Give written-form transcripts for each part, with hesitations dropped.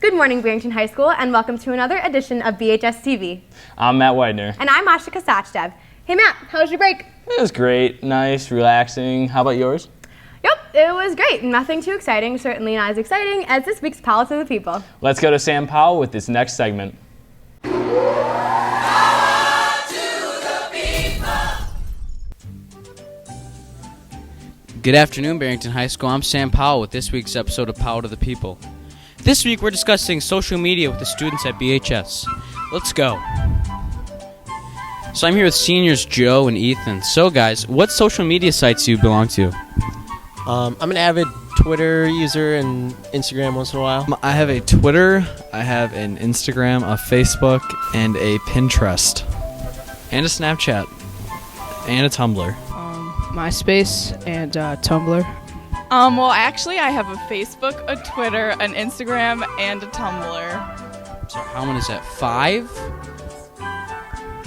Good morning, Barrington High School, and welcome to another edition of BHS-TV. I'm Matt Widener. And I'm Ashika Sachdev. Hey Matt, how was your break? It was great, nice, relaxing. How about yours? Yep, it was great. Nothing too exciting, certainly not as exciting as this week's Powell to the People. Let's go to Sam Powell with this next segment. Good afternoon, Barrington High School. I'm Sam Powell with this week's episode of Powell to the People. This week we're discussing social media with the students at BHS. Let's go. So I'm here with seniors Joe and Ethan. So guys, what social media sites do you belong to? I'm an avid Twitter user and Instagram once in a while. I have a Twitter, I have an Instagram, a Facebook, and a Pinterest, and a Snapchat, and a Tumblr. MySpace and Tumblr. Well, actually, I have a Facebook, a Twitter, an Instagram, and a Tumblr. So how many is that? 5?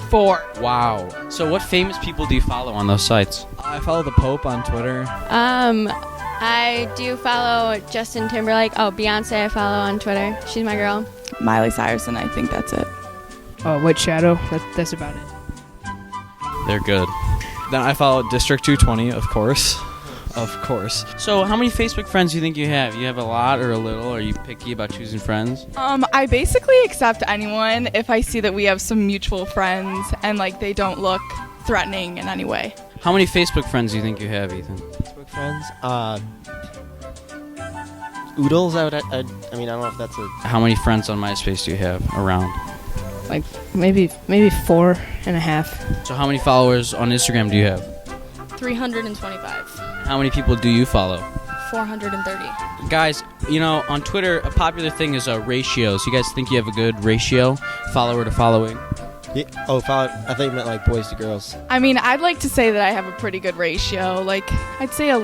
4. Wow. So what famous people do you follow on those sites? I follow the Pope on Twitter. I do follow Justin Timberlake. Oh, Beyonce I follow on Twitter. She's my girl. Miley Cyrus, and I think that's it. White Shadow. That's about it. They're good. Then I follow District 220, of course. Of course. So how many Facebook friends do you think you have? You have a lot or a little? Are you picky about choosing friends? I basically accept anyone if I see that we have some mutual friends and they don't look threatening in any way. How many Facebook friends do you think you have, Ethan? Facebook friends. Oodles. I don't know if that's a. How many friends on MySpace do you have around? Maybe 4.5. So how many followers on Instagram do you have? 325. How many people do you follow? 430. Guys, on Twitter, a popular thing is ratios. You guys think you have a good ratio, follower to following? Yeah. Oh, follow. I think you meant boys to girls. I mean, I'd like to say that I have a pretty good ratio. I'd say a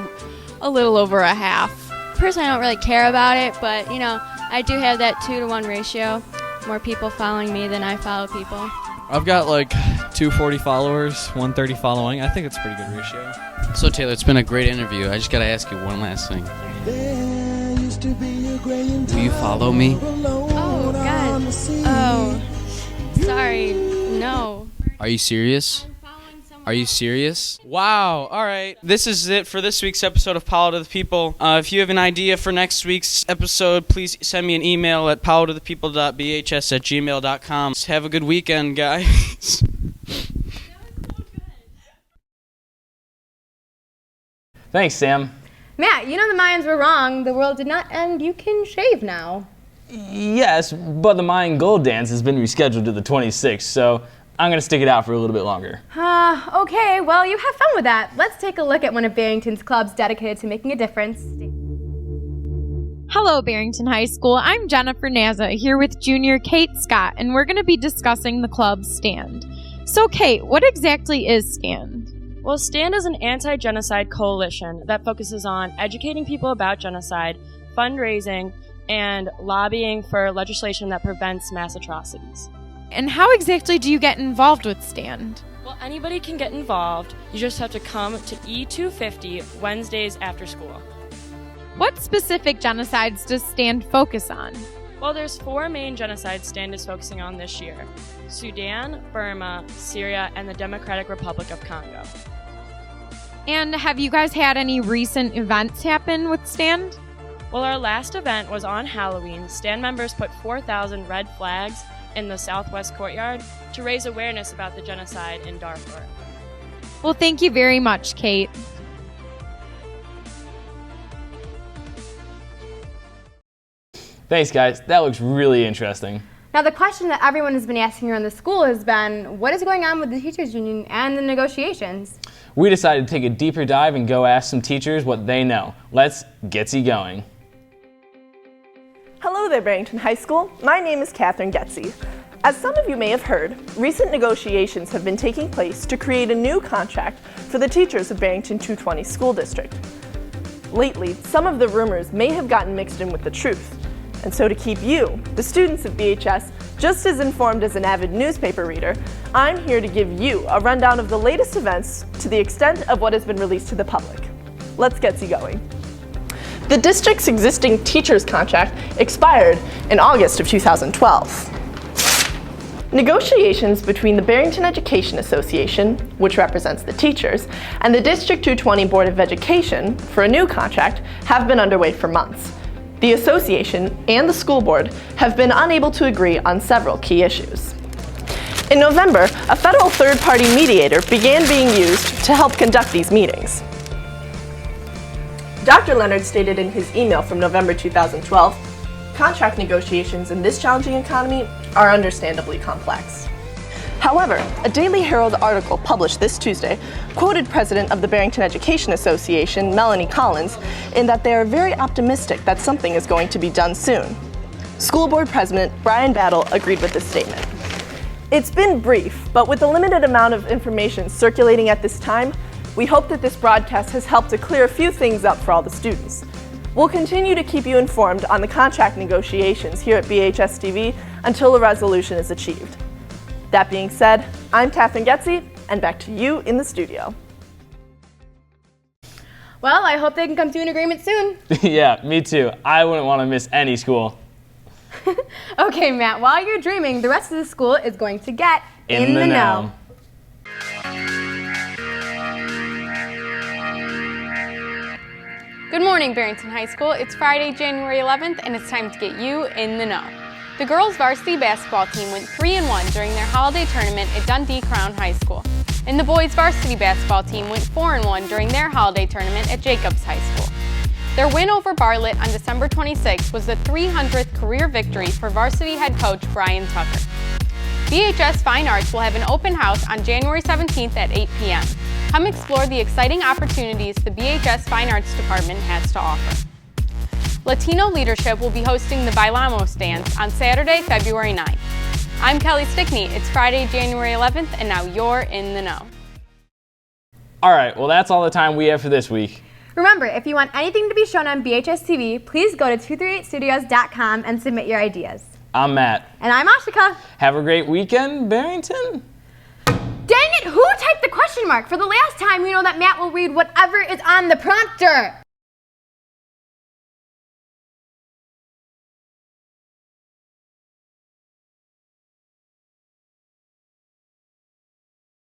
little over a half. Personally, I don't really care about it, but, I do have that 2-to-1 ratio. More people following me than I follow people. I've got 240 followers, 130 following. I think it's a pretty good ratio. So Taylor, it's been a great interview. I just gotta ask you one last thing. Do you follow me? Oh, God. Oh, sorry. No. Are you serious? Are you serious? Wow. All right. This is it for this week's episode of Powell to the People. If you have an idea for next week's episode, please send me an email at powelltothepeople.bhs@gmail.com. Have a good weekend, guys. Thanks, Sam. Matt, the Mayans were wrong. The world did not end. You can shave now. Yes, but the Mayan gold dance has been rescheduled to the 26th, so I'm going to stick it out for a little bit longer. Okay, well, you have fun with that. Let's take a look at one of Barrington's clubs dedicated to making a difference. Hello, Barrington High School. I'm Jennifer Naza here with junior Kate Scott, and we're going to be discussing the club's STAND. So, Kate, what exactly is STAND? Well, STAND is an anti-genocide coalition that focuses on educating people about genocide, fundraising, and lobbying for legislation that prevents mass atrocities. And how exactly do you get involved with STAND? Well, anybody can get involved. You just have to come to E250 Wednesdays after school. What specific genocides does STAND focus on? Well, there's 4 main genocides STAND is focusing on this year: Sudan, Burma, Syria, and the Democratic Republic of Congo. And have you guys had any recent events happen with STAND? Well, our last event was on Halloween. STAND members put 4,000 red flags in the Southwest Courtyard to raise awareness about the genocide in Darfur. Well, thank you very much, Kate. Thanks, guys. That looks really interesting. Now, the question that everyone has been asking around the school has been, what is going on with the teachers union and the negotiations? We decided to take a deeper dive and go ask some teachers what they know. Let's get-y going. Hello there, Barrington High School. My name is Catherine Getze. As some of you may have heard, recent negotiations have been taking place to create a new contract for the teachers of Barrington 220 School District. Lately, some of the rumors may have gotten mixed in with the truth. And so to keep you, the students of BHS, just as informed as an avid newspaper reader, I'm here to give you a rundown of the latest events to the extent of what has been released to the public. Let's get going. The district's existing teacher's contract expired in August of 2012. Negotiations between the Barrington Education Association, which represents the teachers, and the District 220 Board of Education for a new contract have been underway for months. The association and the school board have been unable to agree on several key issues. In November, a federal third-party mediator began being used to help conduct these meetings. Dr. Leonard stated in his email from November 2012, contract negotiations in this challenging economy are understandably complex. However, a Daily Herald article published this Tuesday quoted President of the Barrington Education Association, Melanie Collins, in that they are very optimistic that something is going to be done soon. School Board President Brian Battle agreed with this statement. It's been brief, but with the limited amount of information circulating at this time, we hope that this broadcast has helped to clear a few things up for all the students. We'll continue to keep you informed on the contract negotiations here at BHS-TV until a resolution is achieved. That being said, I'm Catherine Getzy, and back to you in the studio. Well, I hope they can come to an agreement soon. Yeah, me too. I wouldn't want to miss any school. Okay, Matt, while you're dreaming, the rest of the school is going to get in the know. Good morning, Barrington High School. It's Friday, January 11th, and it's time to get you in the know. The girls' varsity basketball team went 3-1 during their holiday tournament at Dundee Crown High School, and the boys' varsity basketball team went 4-1 during their holiday tournament at Jacobs High School. Their win over Bartlett on December 26th was the 300th career victory for varsity head coach Brian Tucker. BHS Fine Arts will have an open house on January 17th at 8 p.m. Come explore the exciting opportunities the BHS Fine Arts Department has to offer. Latino Leadership will be hosting the Bailamos dance on Saturday, February 9th. I'm Kelly Stickney. It's Friday, January 11th, and now you're in the know. All right, well, that's all the time we have for this week. Remember, if you want anything to be shown on BHS TV, please go to 238studios.com and submit your ideas. I'm Matt. And I'm Ashika. Have a great weekend, Barrington. Dang it, who typed the question mark? For the last time, we know that Matt will read whatever is on the prompter.